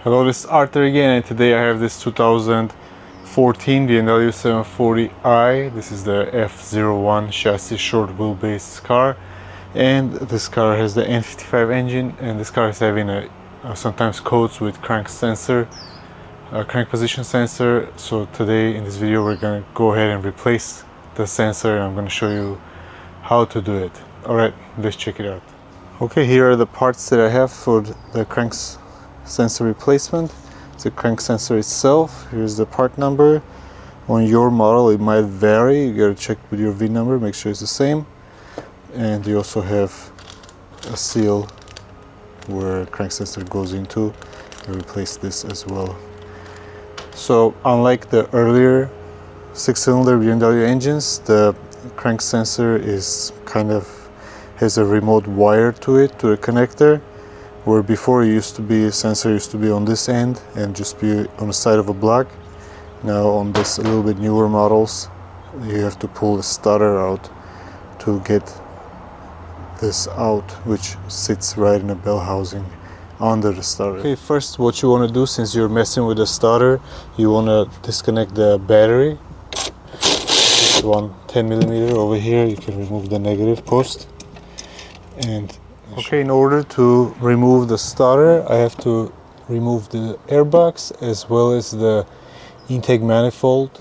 Hello, this is Arthur again, and today I have this 2014 BMW 740i. This is the F01 chassis short wheelbase car, and this car has the N55 engine, and this car is having a sometimes codes with crank sensor, crank position sensor. So today in this video we're going to go ahead and replace the sensor, and I'm going to show you how to do it. Alright, let's check it out. Okay, here are the parts that I have for the crank sensor replacement. It's the crank sensor itself. Here's the part number. On your model it might vary, you gotta check with your VIN number, make sure it's the same. And you also have a seal where crank sensor goes into. You replace this as well. So unlike the earlier 6-cylinder BMW engines, the crank sensor is has a remote wire to it, to a connector, where before sensor used to be on this end and just be on the side of a block. Now on this a little bit newer models, you have to pull the starter out to get this out, which sits right in a bell housing under the starter. Okay, first what you want to do, since you're messing with the starter, you want to disconnect the battery. This one 10mm over here, you can remove the negative post. And okay, in order to remove the starter, I have to remove the airbox as well as the intake manifold.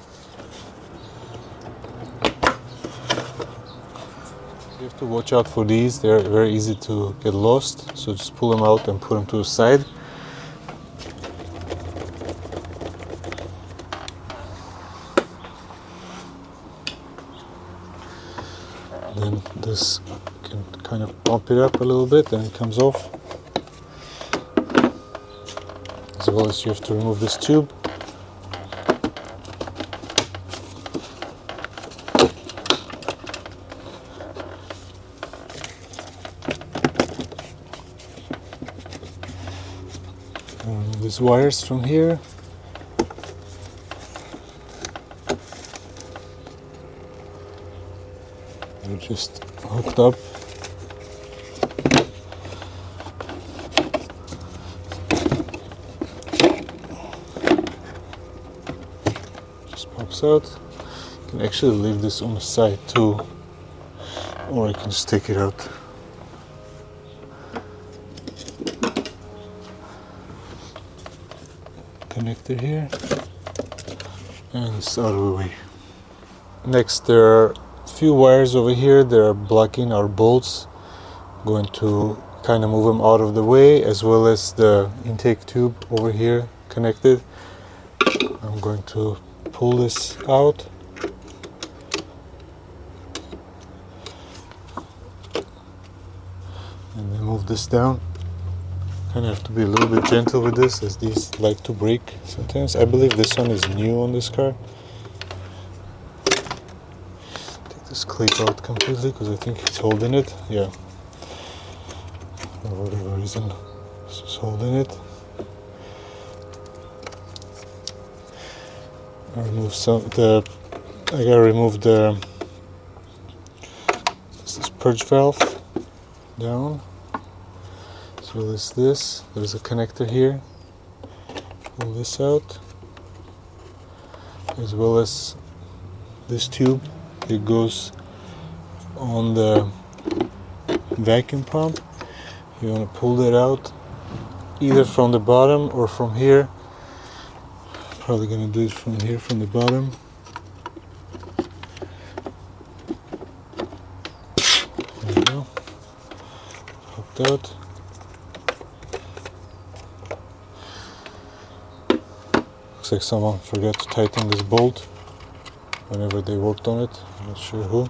You have to watch out for these, they're very easy to get lost, so just pull them out and put them to the side. Then this can kind of bump it up a little bit and it comes off. As well as you have to remove this tube. Remove these wires from here. They're just hooked up. Just pops out. You can actually leave this on the side too, or you can just take it out. Connector here, and it's out of the way. Next, there are few wires over here that are blocking our bolts. I'm going to kind of move them out of the way, as well as the intake tube over here connected. I'm going to pull this out. And then move this down. Kind of have to be a little bit gentle with this, as these like to break sometimes. I believe this one is new on this car. This clip out completely because I think it's holding it. Yeah, for whatever reason, it's just holding it. I gotta remove this purge valve down. As well as this. There's a connector here. Pull this out. As well as this tube. It goes on the vacuum pump. You want to pull that out either from the bottom or from here. Probably going to do it from here, from the bottom. There we go. Popped out. Looks like someone forgot to tighten this bolt whenever they worked on it. I'm not sure who.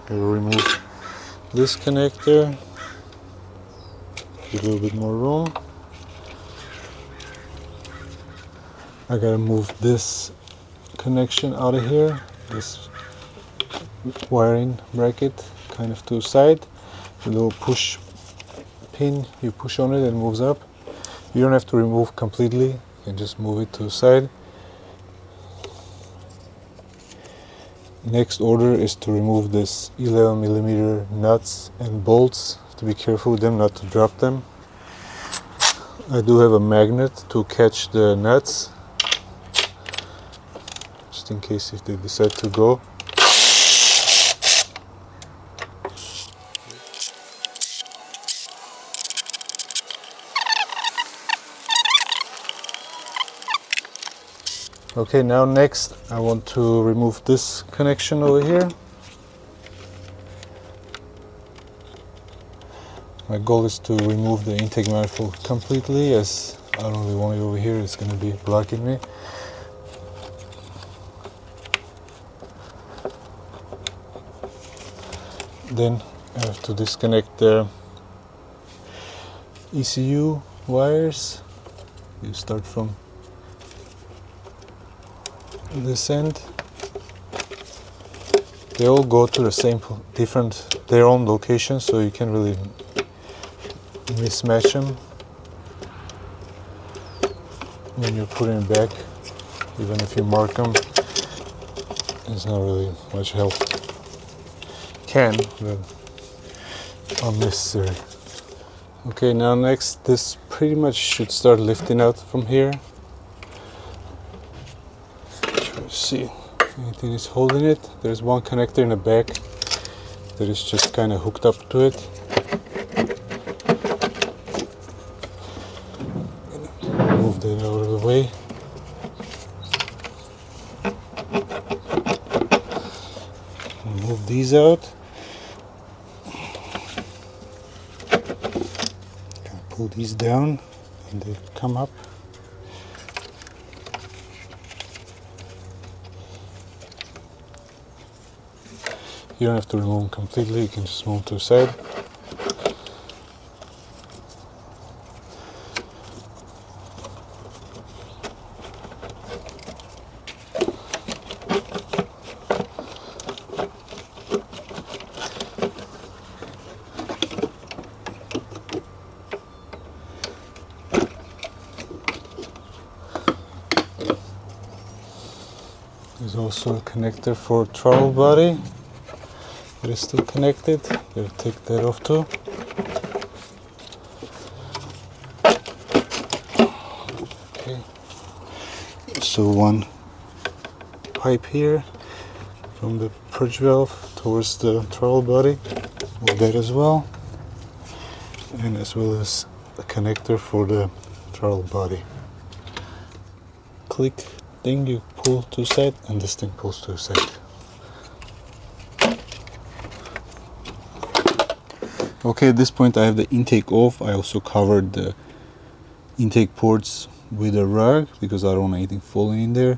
I'll remove this connector. Get a little bit more room. I gotta move this connection out of here. This wiring bracket kind of to the side. A little push pin, you push on it and it moves up. You don't have to remove completely, you can just move it to the side. next order is to remove this 11mm nuts and bolts. To be careful with them, not to drop them. I do have a magnet to catch the nuts, just in case if they decide to go. Okay, now next I want to remove this connection over here. My goal is to remove the intake manifold completely, as I don't really want it over here, it's going to be blocking me. Then I have to disconnect the ECU wires. You start from this end. They all go to the same their own location, so you can't really mismatch them when you're putting it back. Even if you mark them, it's not really much help. Can, but unnecessary. Okay, now next, this pretty much should start lifting out from here. Try to see if anything is holding it. There's one connector in the back that is just kind of hooked up to it. Move that out of the way. Move these out. Pull these down and they come up. You don't have to remove them completely, you can just move them to the side. There's also a connector for throttle body that is still connected. I'll take that off too. Okay. So one pipe here from the purge valve towards the throttle body. Move that as well. And as well as a connector for the throttle body. Click thing you pull to the side, and this thing pulls to the side. Okay, at this point I have the intake off. I also covered the intake ports with a rug because I don't want anything falling in there.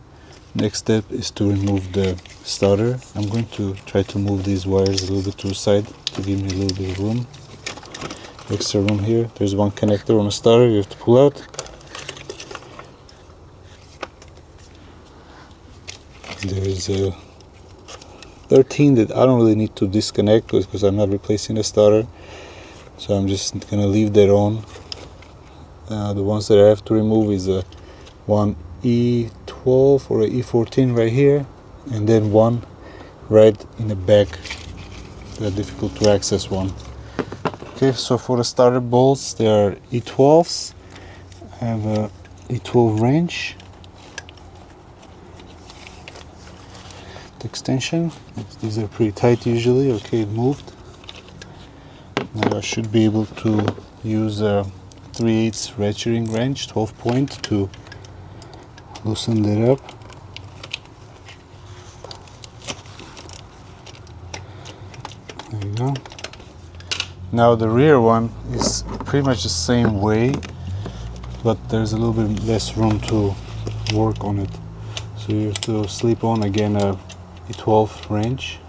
Next step is to remove the starter. I'm going to try to move these wires a little bit to the side to give me a little bit of room. Extra room here. There's one connector on the starter you have to pull out. There's a 13 that I don't really need to disconnect because I'm not replacing the starter, so I'm just gonna leave that on. The ones that I have to remove is a one E12 or a E14 right here, and then one right in the back, the difficult to access one. Okay, so for the starter bolts, they are E12s. I have a E12 wrench. Extension. These are pretty tight usually. Okay, it moved. Now I should be able to use a 3/8 ratcheting wrench, 12 point, to loosen that up. There you go. Now the rear one is pretty much the same way, but there's a little bit less room to work on it. So you have to slip on again a 12 wrench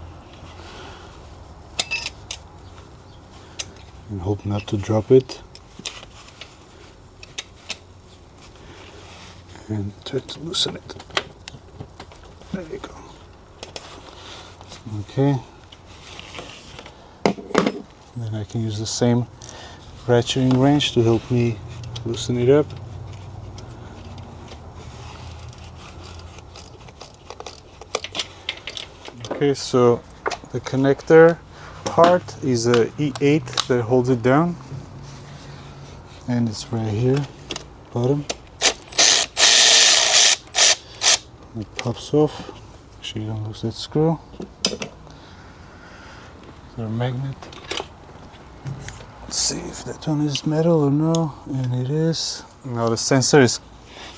and hope not to drop it, and try to loosen it. There you go. Okay, then I can use the same ratcheting wrench to help me loosen it up. Okay, so the connector part is a E8 that holds it down, and it's right here, bottom. It pops off. Make sure you don't lose that screw. There's a magnet. Let's see if that one is metal or no, and it is. Now the sensor is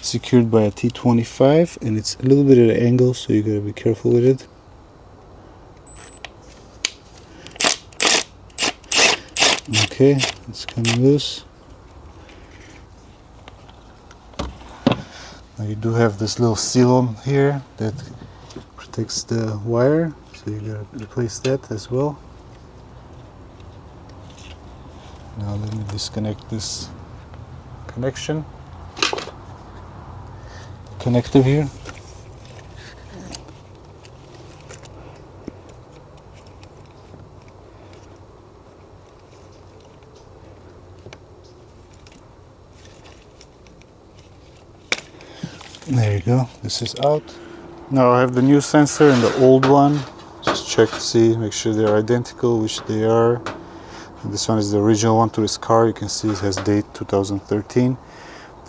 secured by a T25, and it's a little bit at an angle, so you gotta be careful with it. Okay, it's coming loose. Now you do have this little seal on here that protects the wire, so you gotta replace that as well. Now let me disconnect this connection. Connector here. There you go, this is out. Now I have the new sensor and the old one. Just check to see, make sure they're identical, which they are. And this one is the original one to this car. You can see it has date 2013. You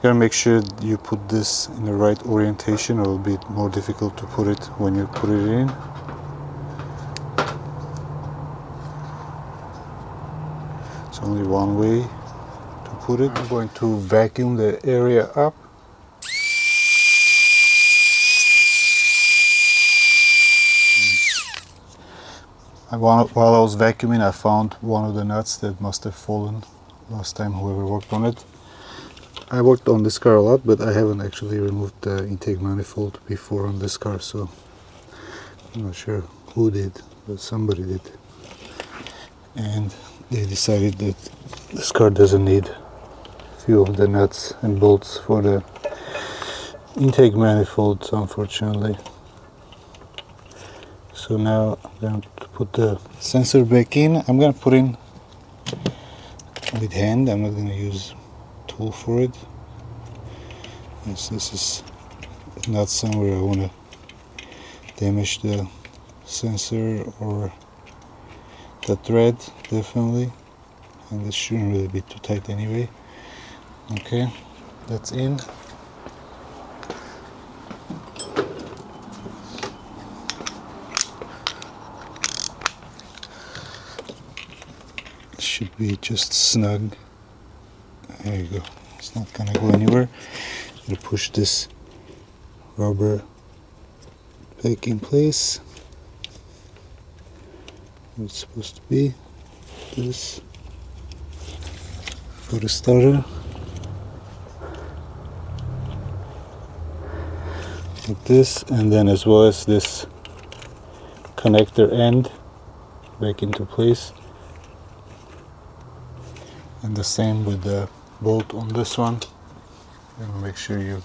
gotta make sure you put this in the right orientation, or it'll be more difficult to put it when you put it in. It's only one way to put it. I'm going to vacuum the area up. While I was vacuuming, I found one of the nuts that must have fallen last time whoever worked on it. I worked on this car a lot, but I haven't actually removed the intake manifold before on this car, so I'm not sure who did, but somebody did. And they decided that this car doesn't need a few of the nuts and bolts for the intake manifolds, unfortunately. So now I'm going to put the sensor back in. I'm going to put in with hand. I'm not going to use a tool for it. Yes, this is not somewhere I want to damage the sensor or the thread, definitely. And this shouldn't really be too tight anyway. Okay, that's in. Should be just snug. There you go. It's not gonna go anywhere. I'm gonna push this rubber back in place. Where it's supposed to be. This for the starter. Like this, and then as well as this connector end back into place. And the same with the bolt on this one. And make sure you're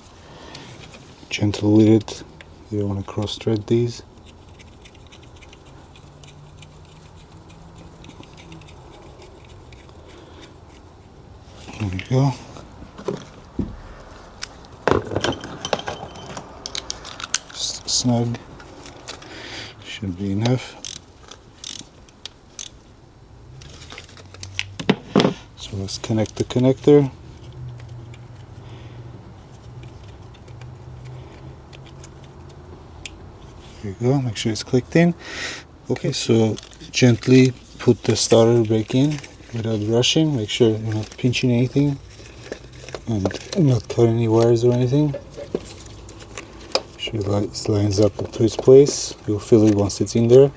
gentle with it. You don't want to cross thread these. There we go. Just snug. Should be enough. So let's connect the connector. There you go, make sure it's clicked in. Okay, so gently put the starter back in without rushing. Make sure you're not pinching anything and not cut any wires or anything. Make sure it lines up to its place. You'll feel it once it's in there.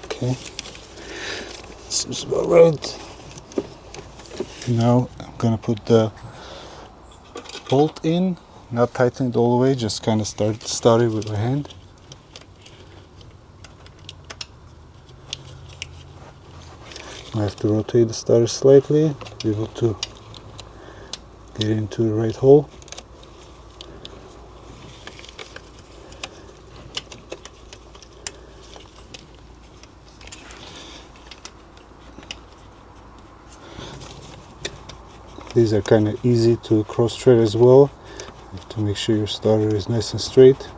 Okay, seems about right. Now I'm gonna put the bolt in, not tighten it all the way, just kind of start it with my hand. I have to rotate the starter slightly to be able to get into the right hole. these are kind of easy to cross-thread as well. You have to make sure your starter is nice and straight,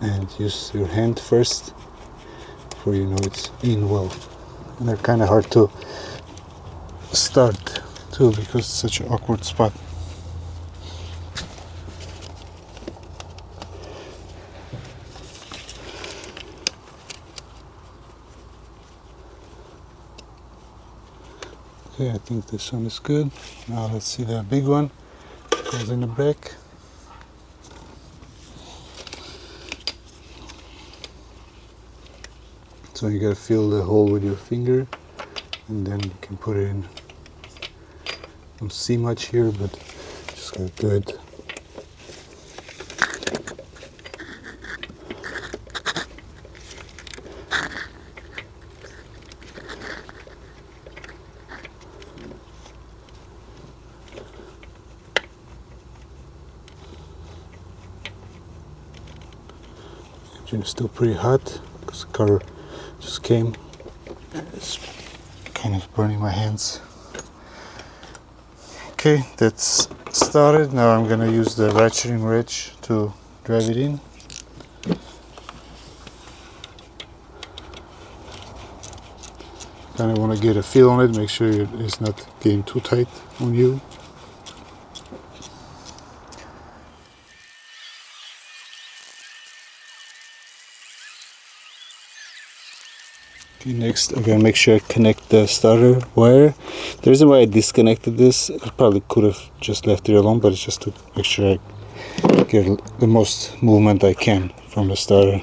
and use your hand first before you know it's in well. And they're kind of hard to start too because it's such an awkward spot. Okay, I think this one is good. Now let's see the big one. It goes in the back. So you gotta feel the hole with your finger, and then you can put it in. Don't see much here, but just gotta do it. Engine is still pretty hot because the car just came. It's kind of burning my hands. Okay, that's started. Now I'm gonna use the ratcheting wrench to drive it in. Kind of want to get a feel on it, make sure it's not getting too tight on you. Okay, next I'm gonna make sure I connect the starter wire. The reason why I disconnected this, I probably could have just left it alone, but it's just to make sure I get the most movement I can from the starter.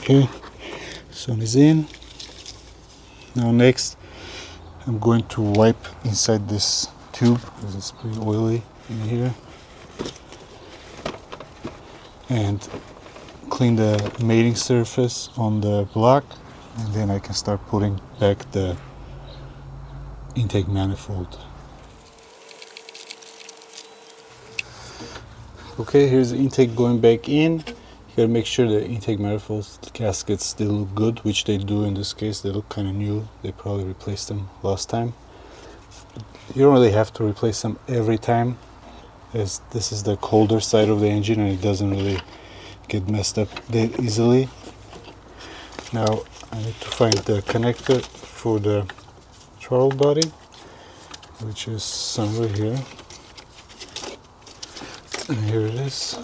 Okay, this one is in. Now next I'm going to wipe inside this tube because it's pretty oily in here, and clean the mating surface on the block, and then I can start putting back the intake manifold. Okay, here's the intake going back in. You gotta make sure the intake manifold gaskets still look good, which they do in this case. They look kind of new. They probably replaced them last time. You don't really have to replace them every time, as this is the colder side of the engine and it doesn't really get messed up that easily. Now I need to find the connector for the throttle body, which is somewhere here, and here it is.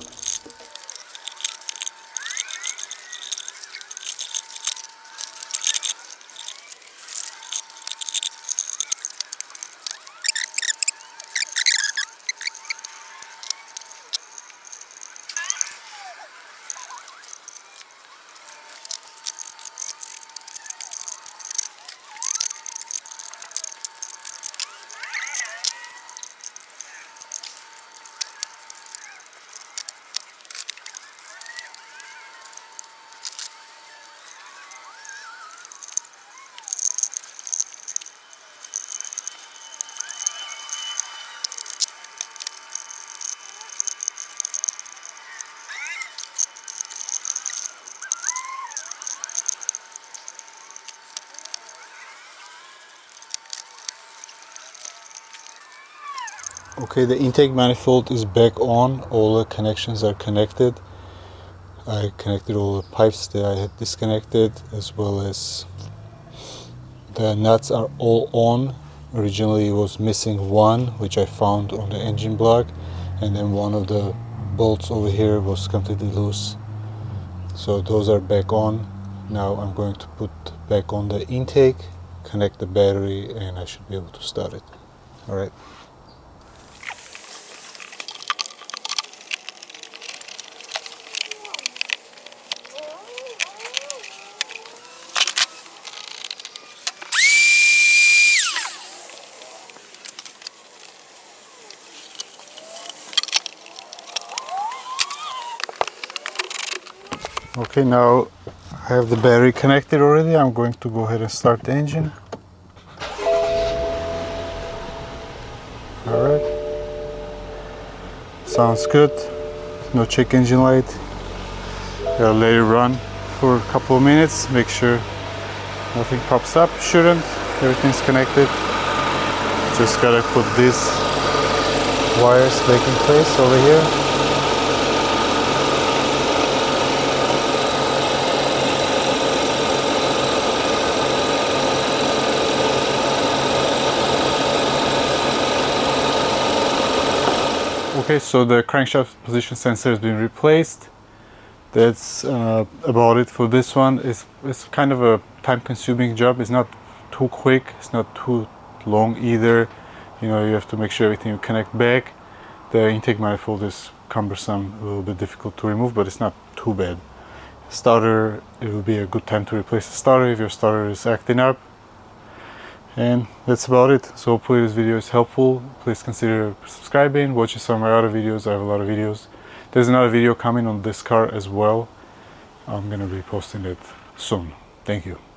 Okay, the intake manifold is back on. All the connections are connected. I connected all the pipes that I had disconnected, as well as the nuts are all on. Originally it was missing one, which I found on the engine block, and then one of the bolts over here was completely loose. So those are back on. Now I'm going to put back on the intake, connect the battery, and I should be able to start it. Alright. Okay, now I have the battery connected already. I'm going to go ahead and start the engine. Alright. Sounds good. No check engine light. Gotta let it run for a couple of minutes. Make sure nothing pops up. Shouldn't. Everything's connected. Just gotta put these wires back in place over here. Okay, so the crankshaft position sensor has been replaced. That's about it for this one. It's kind of a time-consuming job. It's not too quick. It's not too long either. You know, you have to make sure everything you connect back. The intake manifold is cumbersome, a little bit difficult to remove, but it's not too bad. Starter, it will be a good time to replace the starter if your starter is acting up. And that's about it. So hopefully this video is helpful. Please consider subscribing, watching some of my other videos. I have a lot of videos. There's another video coming on this car as well. I'm gonna be posting it soon. Thank you.